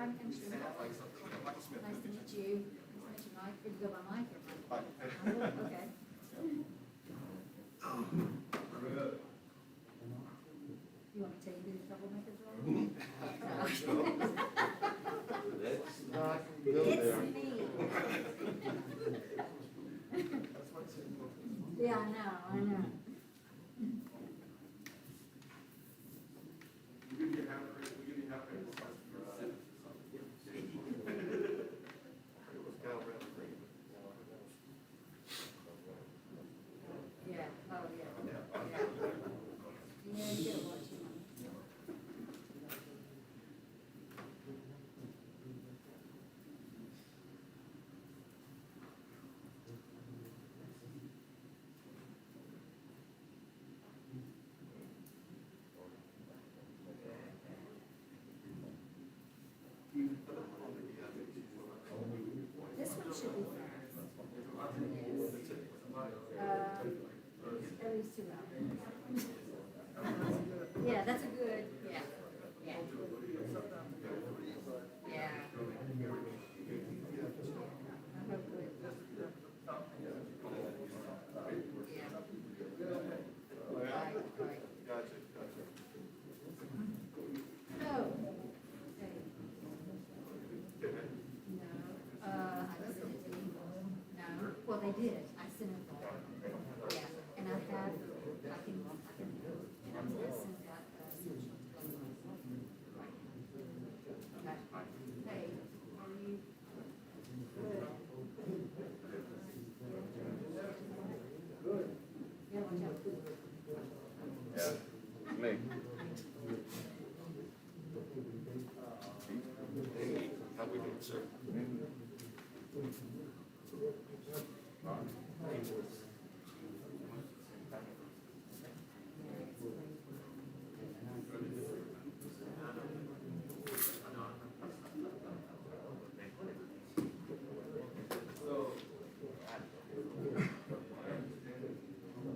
I'm Smith. Nice to meet you. Nice to meet you, Mike. Good to go by Mike or Mike? Okay. You want me to tell you who the troublemakers are? Let's not go It's there. me. Yeah, I know. Yeah, oh, yeah. Yeah, you get what you want. This one should be fast. At least 2 hours. Yeah, that's a good, yeah. Yeah. Yeah. Hopefully. Yeah. Right. Gotcha. Oh. Okay. No, I just sent it to you. No, well, they did, I sent it. Yeah, and I can, and I'm gonna send out, right. Okay. Hey, are you? Good. Yeah, watch out. Yeah, it's me. Hey, how we doing, sir? Oh,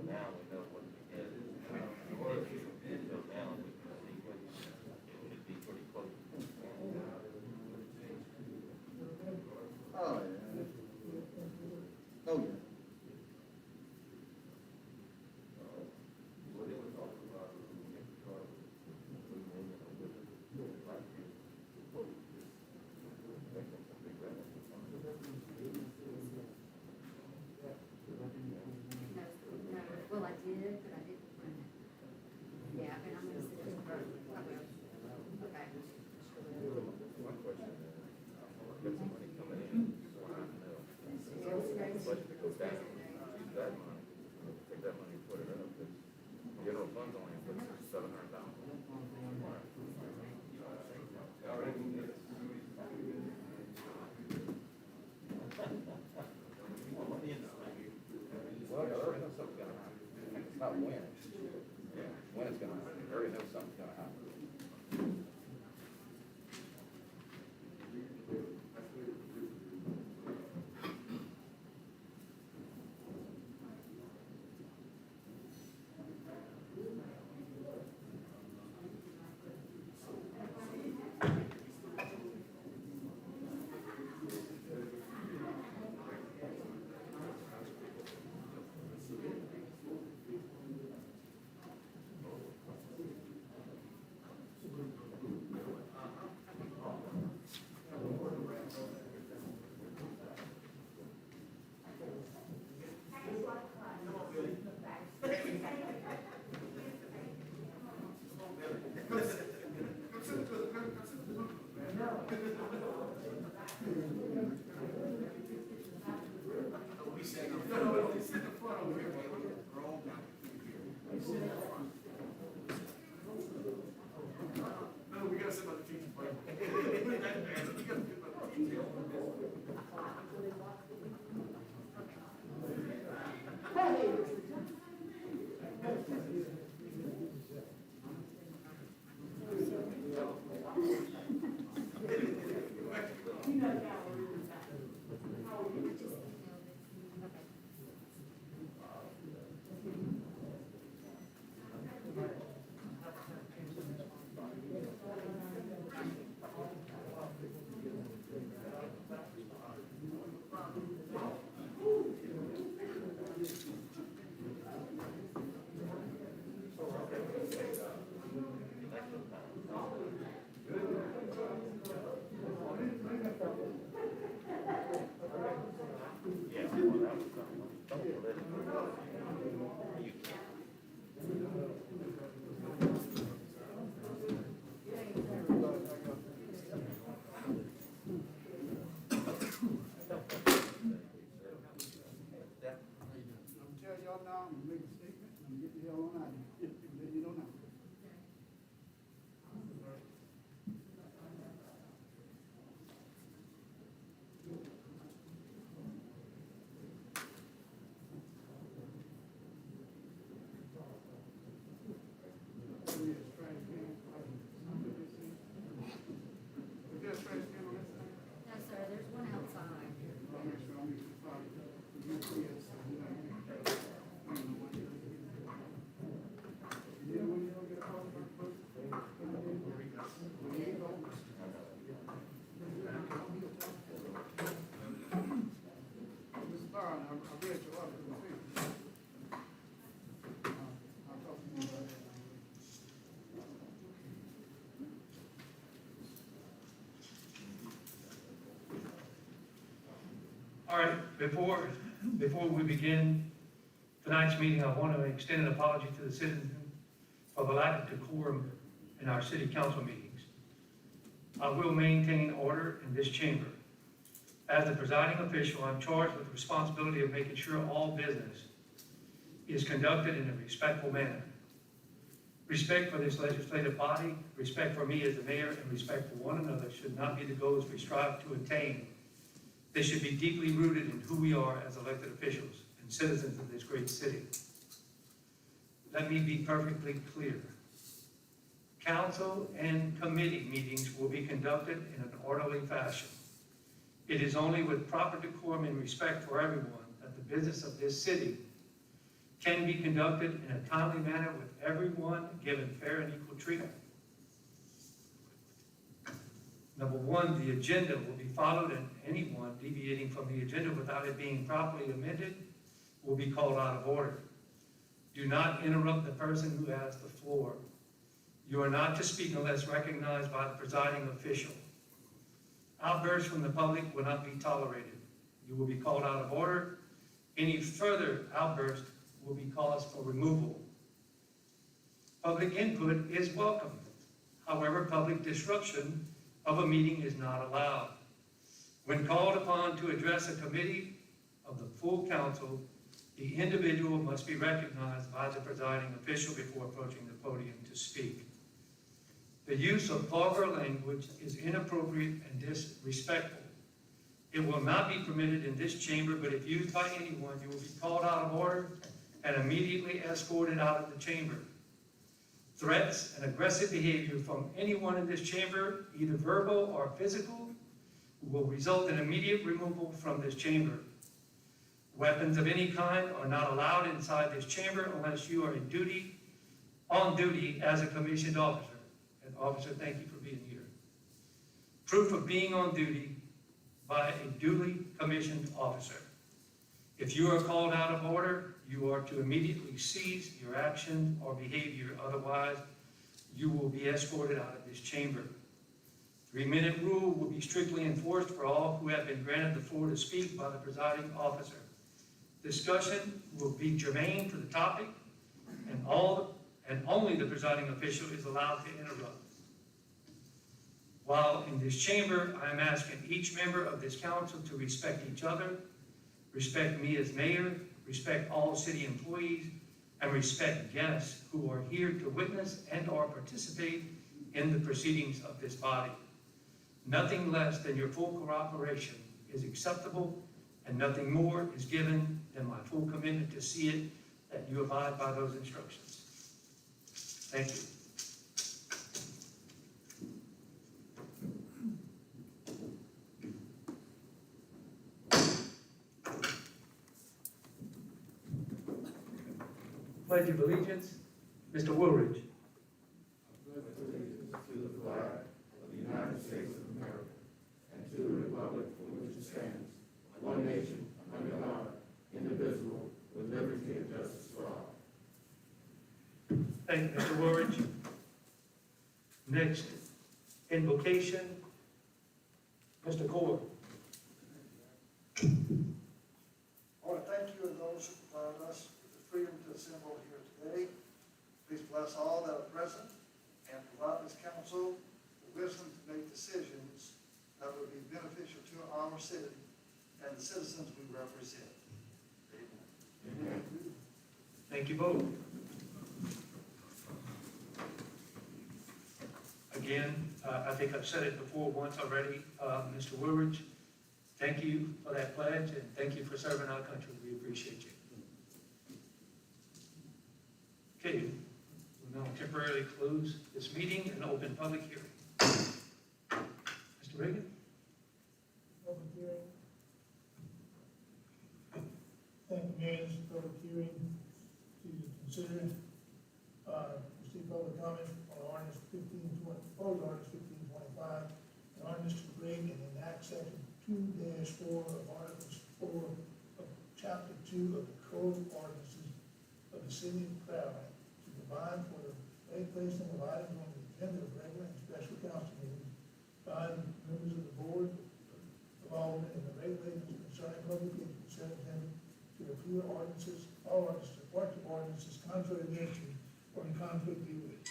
yeah. Oh, yeah. No, well, I did, but I didn't print it. Yeah, and I'm gonna send it to her. I will. Okay. One question, got some money coming in, so I know. Budget to go down, use that money, take that money and put it up, because general funds only put $700,000. Well, I already know something's gonna happen. It's not when. Yeah, when it's gonna happen. I already know something's gonna happen. All right, before we begin tonight's meeting, I want to extend an apology to the citizens for the lack of decorum in our city council meetings. I will maintain order in this chamber. As the presiding official, I'm charged with the responsibility of making sure all business is conducted in a respectful manner. Respect for this legislative body, respect for me as the mayor, and respect for one another should not be the goals we strive to attain. They should be deeply rooted in who we are as elected officials and citizens of this great city. Let me be perfectly clear. Council and committee meetings will be conducted in an orderly fashion. It is only with proper decorum and respect for everyone that the business of this city can be conducted in a timely manner with everyone given fair and equal treatment. Number one, the agenda will be followed, and anyone deviating from the agenda without it being properly amended will be called out of order. Do not interrupt the person who has the floor. You are not to speak unless recognized by the presiding official. Outbursts from the public will not be tolerated. You will be called out of order. Any further outburst will be cause for removal. Public input is welcome. However, public disruption of a meeting is not allowed. When called upon to address a committee of the full council, the individual must be recognized by the presiding official before approaching the podium to speak. The use of vulgar language is inappropriate and disrespectful. It will not be permitted in this chamber, but if used by anyone, you will be called out of order and immediately escorted out of the chamber. Threats and aggressive behavior from anyone in this chamber, either verbal or physical, will result in immediate removal from this chamber. Weapons of any kind are not allowed inside this chamber unless you are on duty as a commissioned officer. And officer, thank you for being here. Proof of being on duty by a duly commissioned officer. If you are called out of order, you are to immediately cease your action or behavior. Otherwise, you will be escorted out of this chamber. 3-minute rule will be strictly enforced for all who have been granted the floor to speak by the presiding officer. Discussion will be germane to the topic, and only the presiding official is allowed to interrupt. While in this chamber, I am asking each member of this council to respect each other, respect me as mayor, respect all city employees, and respect guests who are here to witness and or participate in the proceedings of this body. Nothing less than your full cooperation is acceptable, and nothing more is given than my full commitment to see it that you abide by those instructions. Thank you. Pledge of Allegiance, Mr. Woolridge. I pledge allegiance to the flag of the United States of America and to the republic for which it stands, one nation, under God, indivisible, with liberty and justice for all. Thank you, Mr. Woolridge. Next, invocation, Mr. Core. I want to thank you and those who provided us with the freedom to assemble here today. Please bless all that are present and provide this council the wisdom to make decisions that would be beneficial to our city and the citizens we represent. Amen. Amen. Thank you both. Again, I think I've said it before once already, Mr. Woolridge, thank you for that pledge, and thank you for serving our country. We appreciate you. Okay, we'll now temporarily close this meeting and open public hearing. Mr. Reagan? Public hearing. Thank you, Mayor. This is a public hearing to consider, receive public comment on ordinance 1520, proposed ordinance 1525, an ordinance to create and enact section 2-4 of Articles 4 of Chapter 2 of the Code of Ordinances of the City of Crowley to provide for the placement of items on the agenda of regular and special council meetings by members of the board of Aldermen and the regulations concerning public ordinances, all ordinances, or to ordinances contrary thereto, or in conflict therewith,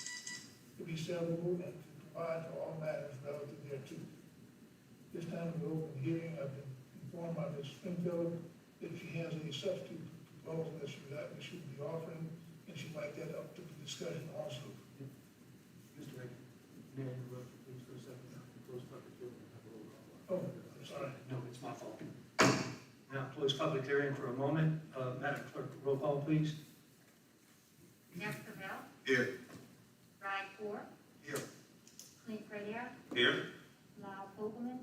to be severable and to provide for all matters relative thereto. This time of the open hearing, I've been informed by Ms. Springfield that she has a substitute proposal that she would be offering, and she'd like that up to discussion also. Mr. Reagan, may I interrupt you please for a second? Close public hearing. Have a roll call. Oh, I'm sorry. No, it's my fault. Now, close public hearing for a moment. Madam Clerk, roll call, please. Jeff Cavell, Here. Brad Core, Here. Clint Pradier, Here. Lyle Fogelman,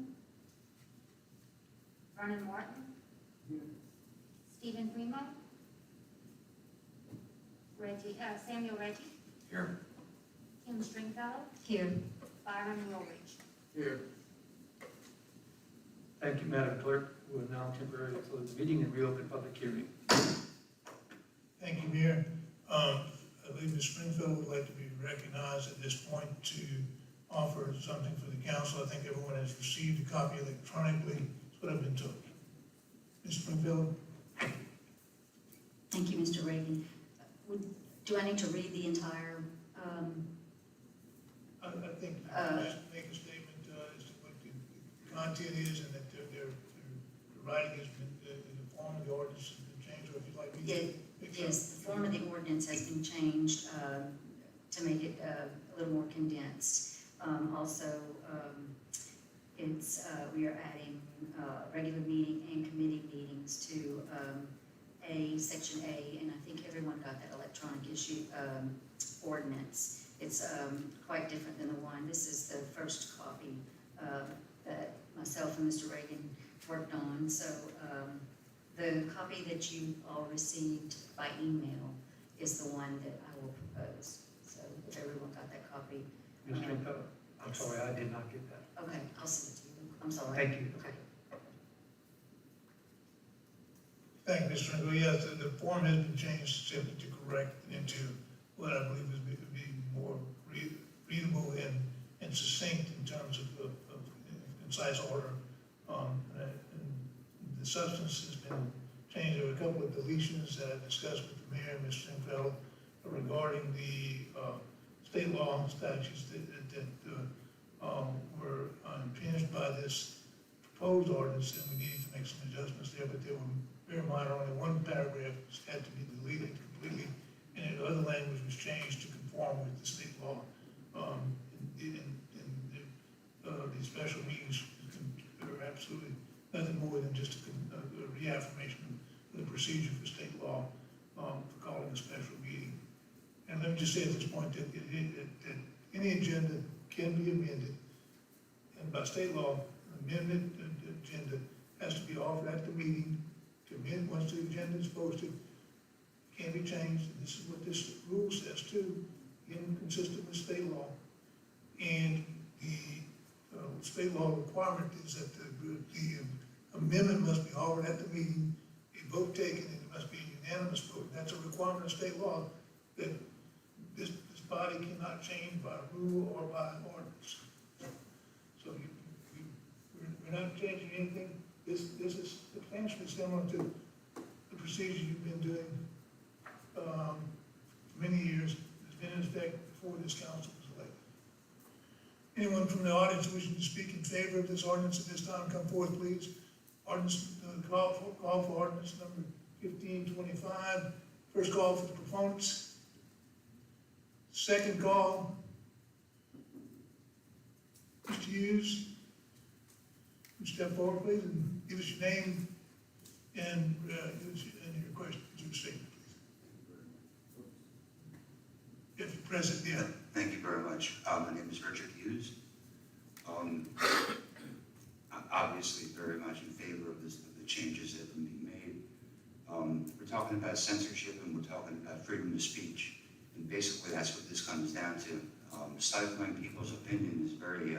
Vernon Martin, Stephen Primo, Samuel Reggie, Here. Kim Stringfellow. Here. Byron Woolridge. Here. Thank you, Madam Clerk. We will now temporarily close the meeting and reopen public hearing. Thank you, Mayor. I believe Ms. Springfield would like to be recognized at this point to offer something for the council. I think everyone has received a copy electronically. That's what I've been told. Ms. Springfield? Thank you, Mr. Reagan. Do I need to read the entire, I think you can just make a statement as to what the content is and that the writing has been, the form of the ordinance has been changed, or if you'd like me to. yes, the form of the ordinance has been changed to make it a little more condensed. Also, we are adding regular meeting and committee meetings to section A, and I think everyone got that electronic issue ordinance. It's quite different than the one. This is the first copy that myself and Mr. Reagan worked on. So the copy that you all received by email is the one that I will propose. So if everyone got that copy. Ms. Stringfellow, I'm sorry, I did not get that. Okay, I'll send it to you. I'm sorry. Thank you. Okay. Thank you, Mr. Springfield. Yes, the form has been changed simply to correct it into what I believe is be more readable and succinct in terms of concise order. And the substance has been changed. There were a couple of deletions that I discussed with the mayor and Ms. Stringfellow regarding the state law statutes that were impinged by this proposed ordinance, and we needed to make some adjustments there, but they were very minor. Only one paragraph had to be deleted completely, and the other language was changed to conform with the state law. The special meetings are absolutely nothing more than just a reaffirmation of the procedure for state law for calling a special meeting. And let me just say at this point that any agenda can be amended, and by state law, amended agenda has to be offered at the meeting to amend once the agenda is posted. It can be changed, and this is what this rule says too, inconsistent with state law. And the state law requirement is that the amendment must be offered at the meeting, a vote taken, and it must be a unanimous vote. That's a requirement of state law that this body cannot change by rule or by ordinance. So we're not changing anything. This is substantially similar to the procedure you've been doing for many years. It's been in effect before this council was elected. Anyone from the audience wishing to speak in favor of this ordinance at this time, come forward, please. Ordinance, call for ordinance number 1525. First call for the proponents. Second call. Mr. Hughes, would you step forward, please, and give us your name and your question, your statement, please. If you're present, yeah. Thank you very much. My name is Richard Hughes. I'm obviously very much in favor of the changes that can be made. We're talking about censorship and we're talking about freedom of speech. And basically that's what this comes down to. Stifling people's opinion is very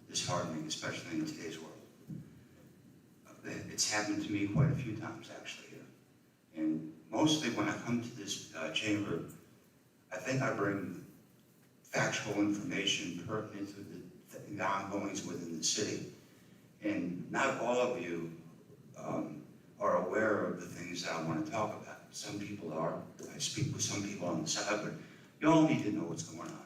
disheartening, especially in today's world. It's happened to me quite a few times, actually. And mostly when I come to this chamber, I think I bring factual information pertinent to the ongoings within the city. And not all of you are aware of the things that I want to talk about. Some people are. I speak with some people on the side, but you all need to know what's going on.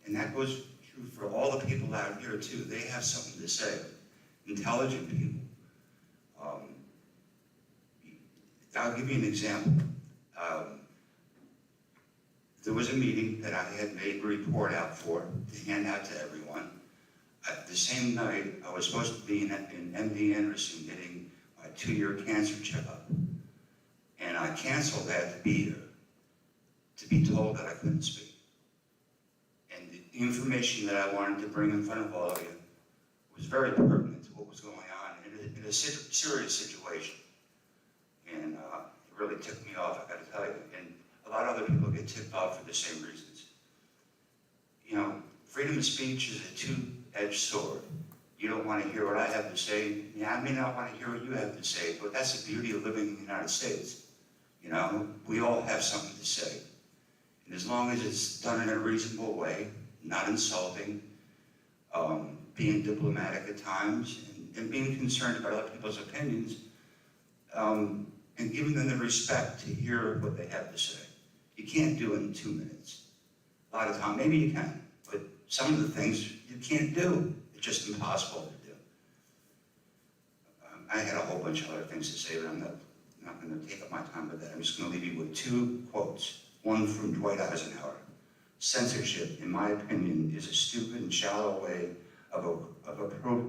And that goes true for all the people out here too. They have something to say. Intelligent people. I'll give you an example. There was a meeting that I had made a report out for to hand out to everyone. The same night, I was supposed to be in MD Anderson getting my 2-year cancer checkup. And I canceled that to be here, to be told that I couldn't speak. And the information that I wanted to bring in front of all of you was very pertinent to what was going on in a serious situation. And it really ticked me off, I gotta tell you. And a lot of other people get ticked off for the same reasons. You know, freedom of speech is a two-edged sword. You don't want to hear what I have to say. Yeah, I may not want to hear what you have to say, but that's the beauty of living in the United States. You know, we all have something to say. And as long as it's done in a reasonable way, not insulting, being diplomatic at times, and being concerned about other people's opinions, and giving them the respect to hear what they have to say. You can't do it in 2 minutes. A lot of time, maybe you can, but some of the things you can't do. It's just impossible to do. I had a whole bunch of other things to say, but I'm not going to take up my time with that. I'm just going to leave you with 2 quotes. One from Dwight Eisenhower. Censorship, in my opinion, is a stupid and shallow way of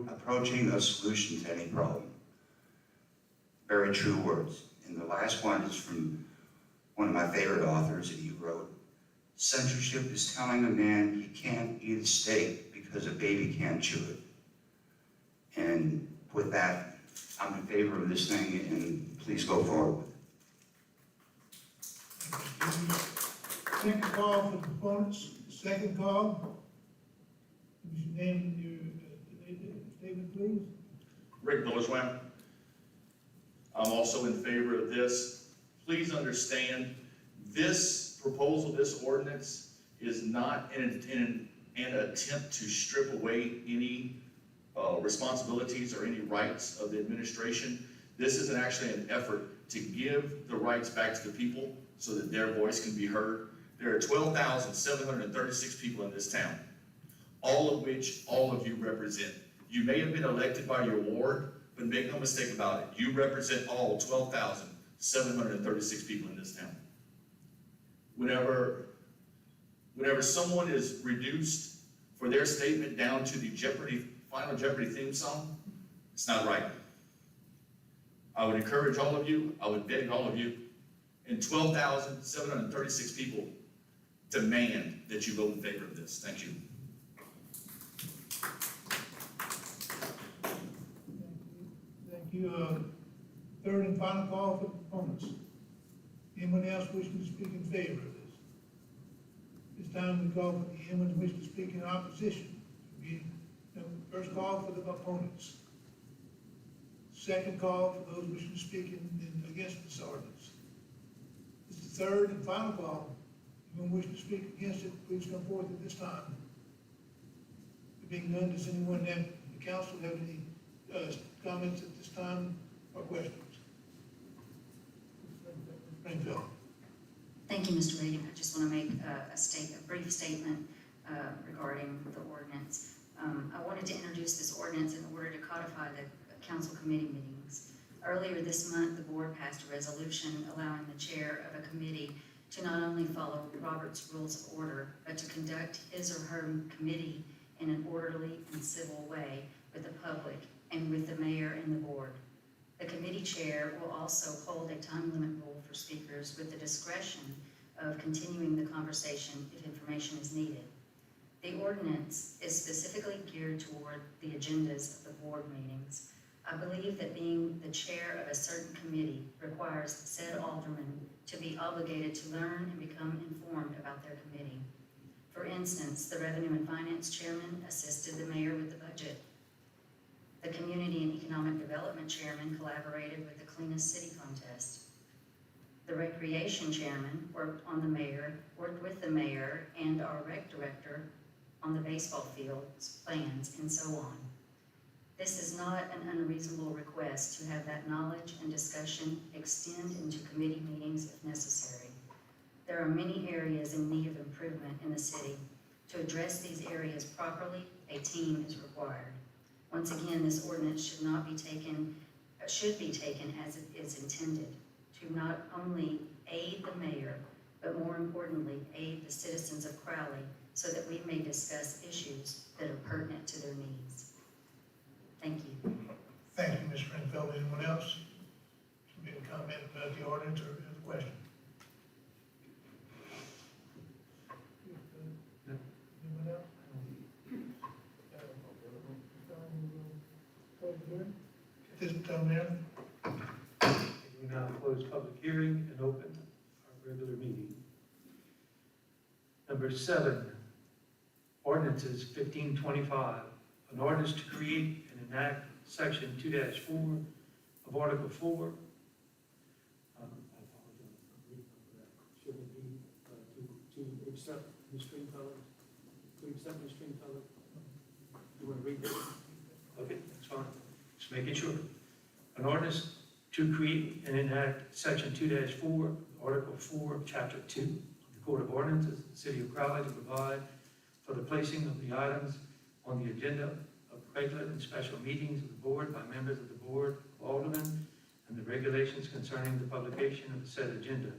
approaching a solution to any problem. Very true words. And the last one is from one of my favorite authors, and he wrote, censorship is telling a man he can't eat a steak because a baby can't chew it. And with that, I'm in favor of this thing, and please go forward. Second call for the proponents. Second call. Give us your name and your statement, please. Rick Millerswam. I'm also in favor of this. Please understand, this proposal, this ordinance, is not an attempt to strip away any responsibilities or any rights of the administration. This is actually an effort to give the rights back to the people so that their voice can be heard. There are 12,736 people in this town, all of which all of you represent. You may have been elected by your ward, but make no mistake about it, you represent all 12,736 people in this town. Whenever someone is reduced for their statement down to the Final Jeopardy theme song, it's not right. I would encourage all of you, I would beg all of you, and 12,736 people demand that you vote in favor of this. Thank you. Thank you. Third and final call for proponents. Anyone else wishing to speak in favor of this? This time we call for anyone wishing to speak in opposition. First call for the opponents. Second call for those wishing to speak against this ordinance. This is the third and final call. Anyone wishing to speak against it, please come forth at this time. There being none, does anyone in the council have any comments at this time or questions? Springfield. Thank you, Mr. Reagan. I just want to make a brief statement regarding the ordinance. I wanted to introduce this ordinance in order to codify the council committee meetings. Earlier this month, the board passed a resolution allowing the chair of a committee to not only follow Robert's Rules of Order, but to conduct his or her committee in an orderly and civil way with the public and with the mayor and the board. The committee chair will also hold a time limit rule for speakers with the discretion of continuing the conversation if information is needed. The ordinance is specifically geared toward the agendas of the board meetings. I believe that being the chair of a certain committee requires said alderman to be obligated to learn and become informed about their committee. For instance, the Revenue and Finance Chairman assisted the mayor with the budget. The Community and Economic Development Chairman collaborated with the Cleanest City Contest. The Recreation Chairman worked with the mayor and our rec director on the baseball fields, plans, and so on. This is not an unreasonable request to have that knowledge and discussion extend into committee meetings if necessary. There are many areas in need of improvement in the city. To address these areas properly, a team is required. Once again, this ordinance should be taken as it is intended, to not only aid the mayor, but more importantly, aid the citizens of Crowley so that we may discuss issues that are pertinent to their needs. Thank you. Thank you, Ms. Springfield. Anyone else? Any comment about the ordinance or the question? Anyone else? This time there, We now close public hearing and open our regular meeting. Number 7, ordinances 1525. An ordinance to create and enact section 2-4 of Article 4. I apologize. Should it be to accept the string color? To accept the string color? You want to read that? Okay, that's fine. Just making sure. An ordinance to create and enact section 2-4, Article 4, Chapter 2 of the Code of Ordinances, the City of Crowley, to provide for the placing of the items on the agenda of regular and special meetings of the board by members of the board, aldermen, and the regulations concerning the publication of the said agenda,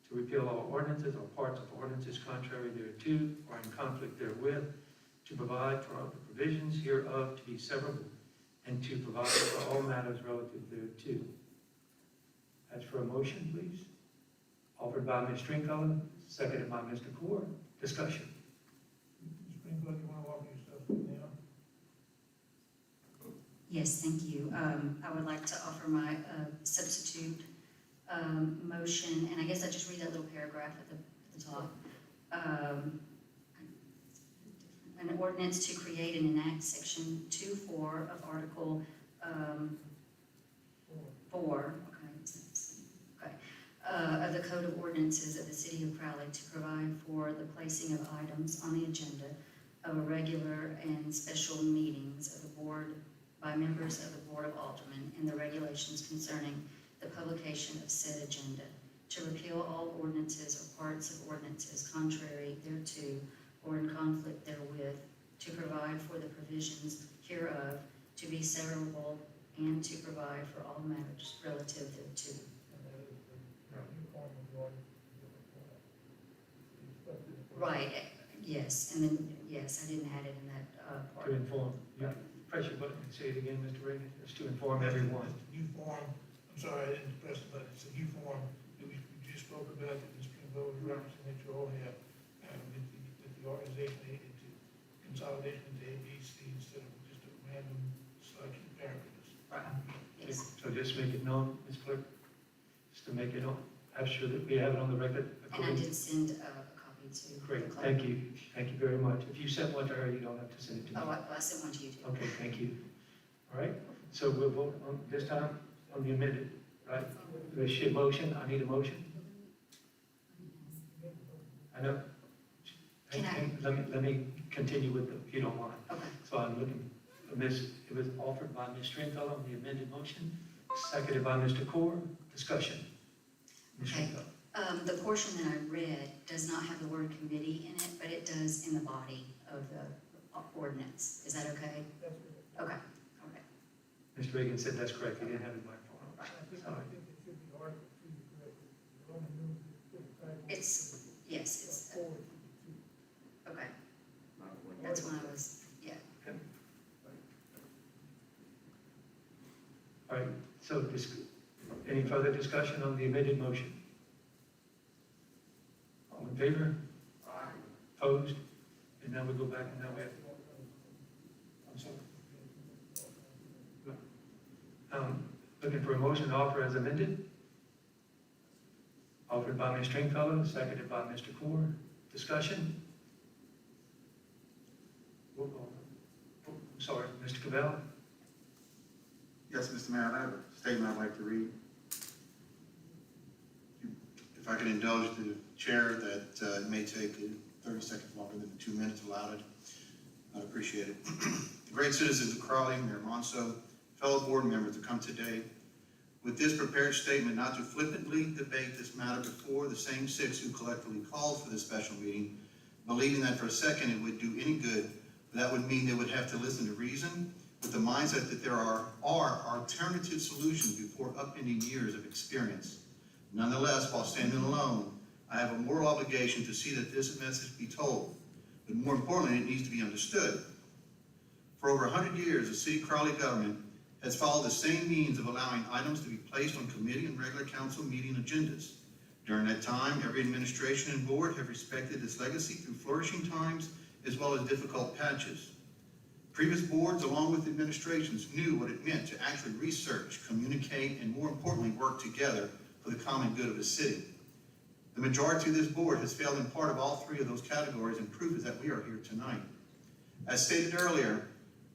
to repeal all ordinances or parts of ordinances contrary thereto or in conflict therewith, to provide for the provisions hereof to be severable, and to provide for all matters relative thereto. As for a motion, please. Offered by Ms. Stringfellow, seconded by Mr. Core. Discussion. Ms. Springfield, you want to walk yourself through now? Yes, thank you. I would like to offer my substitute motion, and I guess I just read that little paragraph at the top. An ordinance to create and enact section 2-4 of Article 4, of the Code of Ordinances of the City of Crowley to provide for the placing of items on the agenda of a regular and special meetings of the board by members of the Board of Aldermen and the regulations concerning the publication of said agenda, to repeal all ordinances or parts of ordinances contrary thereto or in conflict therewith, to provide for the provisions hereof to be severable, and to provide for all matters relative thereto. Right, yes, and then, yes, I didn't add it in that part. To inform, you press your button and say it again, Mr. Reagan. It's to inform everyone. New form, I'm sorry, I didn't press the button, it's a new form that we just spoke about, that Ms. Springfield was referencing, that you all have, that the organization needed to consolidation into ABC instead of just a random selection of paragraphs. Right, yes. So just make it known, Ms. Clerk, just to make it known, I'm sure that we have it on the record. And I did send a copy to the Great, clerk. thank you very much. If you sent one to her, you don't have to send it to me. Oh, I sent one to you too. Okay, thank you. All right, so we'll vote on, this time, on the amended, right? The shit motion, I need a motion. I know. Can I- Let me continue with the, if you don't mind. Okay. So I'm looking for it was offered by Ms. Stringfellow, the amended motion, seconded by Mr. Core. Discussion. Ms. Okay. Stringfellow. The portion that I read does not have the word committee in it, but it does in the body of the ordinance. Is that okay? That's it. Okay, Mr. Reagan said that's correct, he didn't have his microphone on. I think Sorry. it should be Article 2 to correct it. The Roman numeral should be correct. yes, it's, Forward to okay. That's when I was, yeah. All right, so any further discussion on the amended motion? All in favor? Opposed? And now we go back and now we have, I'm sorry. Looking for a motion to offer as amended. Offered by Ms. Stringfellow, seconded by Mr. Core. Discussion? Roll call. Oh, I'm sorry, Mr. Cavell? Yes, Mr. Mayor, I have a statement I'd like to read. If I could indulge the chair that it may take 30 seconds longer than the 2 minutes allotted, I'd appreciate it. great citizens of Crowley, Mayor Monso, fellow board members to come today with this prepared statement not to flippantly debate this matter before the same six who collectively called for this special meeting, believing that for a second it would do any good, but that would mean they would have to listen to reason with the mindset that there are alternative solutions before upending years of experience. Nonetheless, while standing alone, I have a moral obligation to see that this message be told, but more importantly, it needs to be understood. For over 100 years, the city Crowley government has followed the same means of allowing items to be placed on committee and regular council meeting agendas. During that time, every administration and board have respected this legacy through flourishing times as well as difficult patches. Previous boards, along with administrations, knew what it meant to actually research, communicate, and more importantly, work together for the common good of the city. The majority of this board has failed in part of all three of those categories, and proof is that we are here tonight. As stated earlier,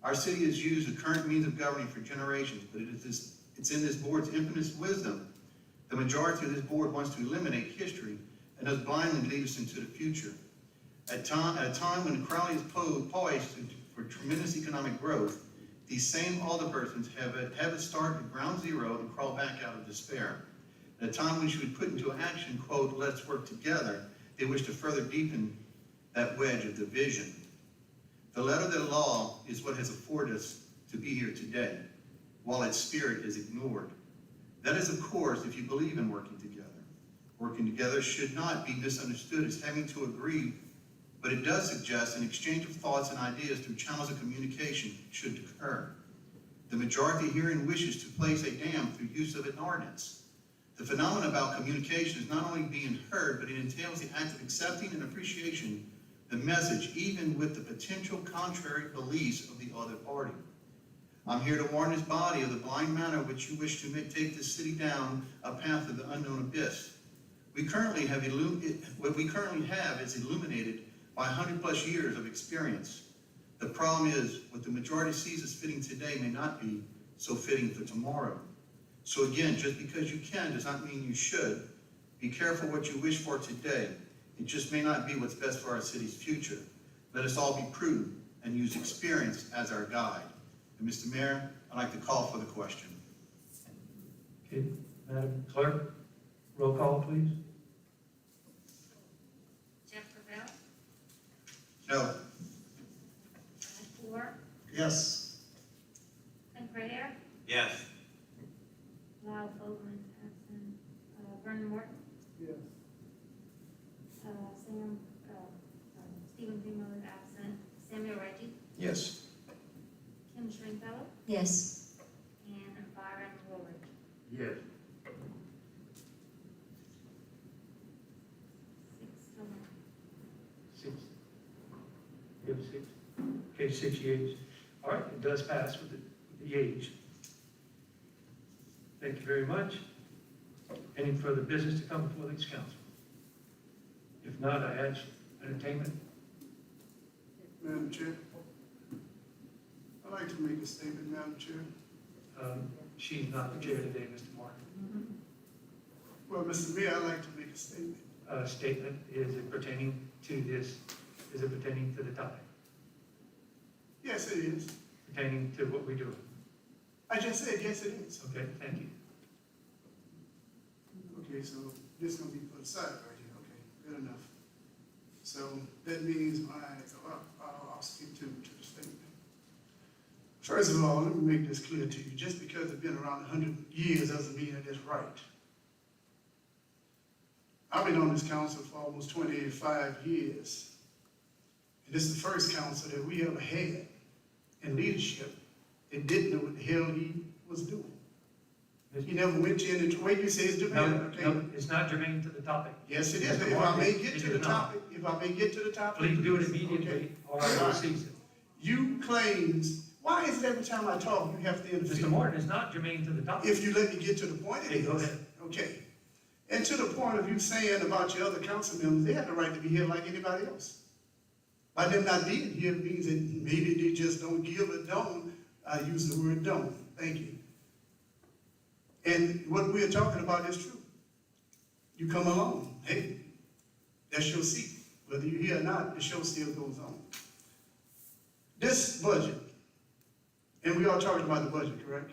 our city has used the current means of governing for generations, but it's in this board's infinite wisdom. The majority of this board wants to eliminate history and thus blindly lead us into the future. At a time when Crowley is poised for tremendous economic growth, these same alderpersons have it start at ground zero and crawl back out of despair. At a time when she would put into action, quote, let's work together, they wish to further deepen that wedge of division. The letter of the law is what has afforded us to be here today, while its spirit is ignored. That is, of course, if you believe in working together. Working together should not be misunderstood as having to agree, but it does suggest an exchange of thoughts and ideas through channels of communication should occur. The majority herein wishes to place a dam through use of an ordinance. The phenomenon about communication is not only being heard, but it entails the act of accepting and appreciation the message, even with the potential contrary beliefs of the other party. I'm here to warn this body of the blind manner which you wish to take this city down a path of the unknown abyss. What we currently have is illuminated by 100+ years of experience. The problem is, what the majority sees as fitting today may not be so fitting for tomorrow. So again, just because you can does not mean you should. Be careful what you wish for today. It just may not be what's best for our city's future. Let us all be prudent and use experience as our guide. And Mr. Mayor, I'd like to call for the question. Okay, Madam Clerk, roll call, please. Jeff Gravel, No. Brad Ford, Yes. Clint Prater, Yes. Lyle Bowman, absent, Vernon Morton, Yes. Stephen Greenmiller, absent, Samuel Reggie, Yes. Kim Stringfellow, Yes. and Byron Woolridge. Yes. 6 to 1. 6. You have 6? Okay, 6 yeas. All right, it does pass with the age. Thank you very much. Any further business to come before this council? If not, I ask entertainment. Madam Chair, I'd like to make a statement, Madam Chair. She's not the chair today, Mr. Martin. Well, Mr. Mayor, I'd like to make a statement. Statement, is it pertaining to this, is it pertaining to the topic? Yes, it is. Pertaining to what we're doing? I just said, yes, it is. Okay, thank you. Okay, so this is gonna be put aside right here. Okay, good enough. So that means I'll speak to the statement. First of all, let me make this clear to you. Just because it's been around 100 years doesn't mean that it's right. I've been on this council for almost 25 years. And this is the first council that we ever had in leadership that didn't know what the hell he was doing. He never went to any, wait, you say it's germane, okay? No, it's not germane to the topic. Yes, it is. Mr. If I Martin, may get it to is the not. topic, if I may get to the topic. Please do it Okay. immediately, or I will cease it. You claims, why is it every time I talk, you have to interfere? Mr. Martin, it's not germane to the topic. If you let me get to the point, it Okay, is. go ahead. Okay. And to the point of you saying about your other council members, they have the right to be here like anybody else. By them not being here means that maybe they just don't give or don't. I use the word don't. Thank you. And what we're talking about is true. You come along, hey, that's your seat. Whether you're here or not, the show still goes on. This budget And we are talking about the budget, correct?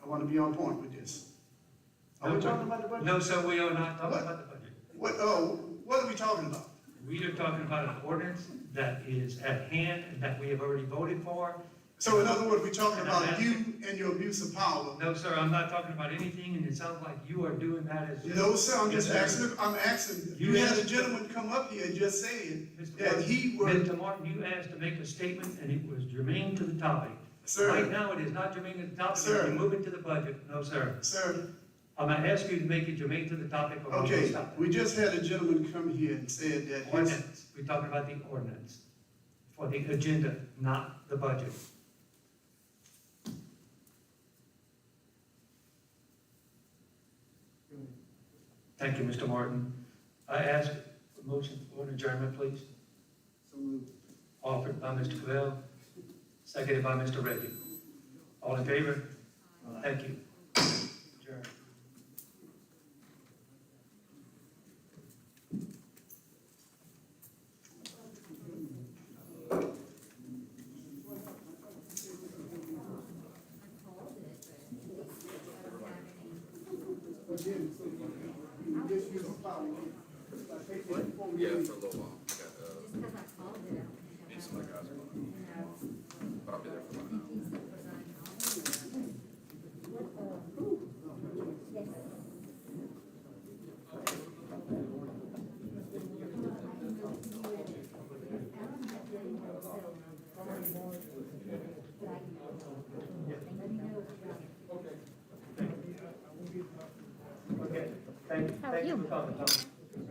I want to be on point with this. Are we talking about the budget? No, sir, we are not talking about the budget. What are we talking about? We are talking about an ordinance that is at hand and that we have already voted for. So in other words, we're talking about you and your abuse of power. No, sir, I'm not talking about anything, and it sounds like you are doing that as. No, sir, I'm just Yes, sir. asking, You you had a asked- gentleman come up here and just saying Mr. that Martin, he was, Mr. Martin, you asked to make a statement, and it was germane to the topic. Right sir, now, it is not germane to the topic, Sir. we're moving to the budget. No, sir. sir, I'm gonna ask you to make it germane to the topic, or I'm gonna okay, stop. we just had a gentleman come here and said that his, Ordinance, we're talking about the ordinance for the agenda, not the budget. Thank you, Mr. Martin. I ask a motion for an adjournment, please. So moved. Offered by Mr. Cavell, seconded by Mr. Reggie. All in favor? Thank you. Adjourned. Again, so you just use the power. Yeah, for a little while. I got, Just because I called it, I don't think I need have. some of the guys. But I'll be there for about an hour. He's the presiding officer. Okay, thank you. How are you? For coming, Tom.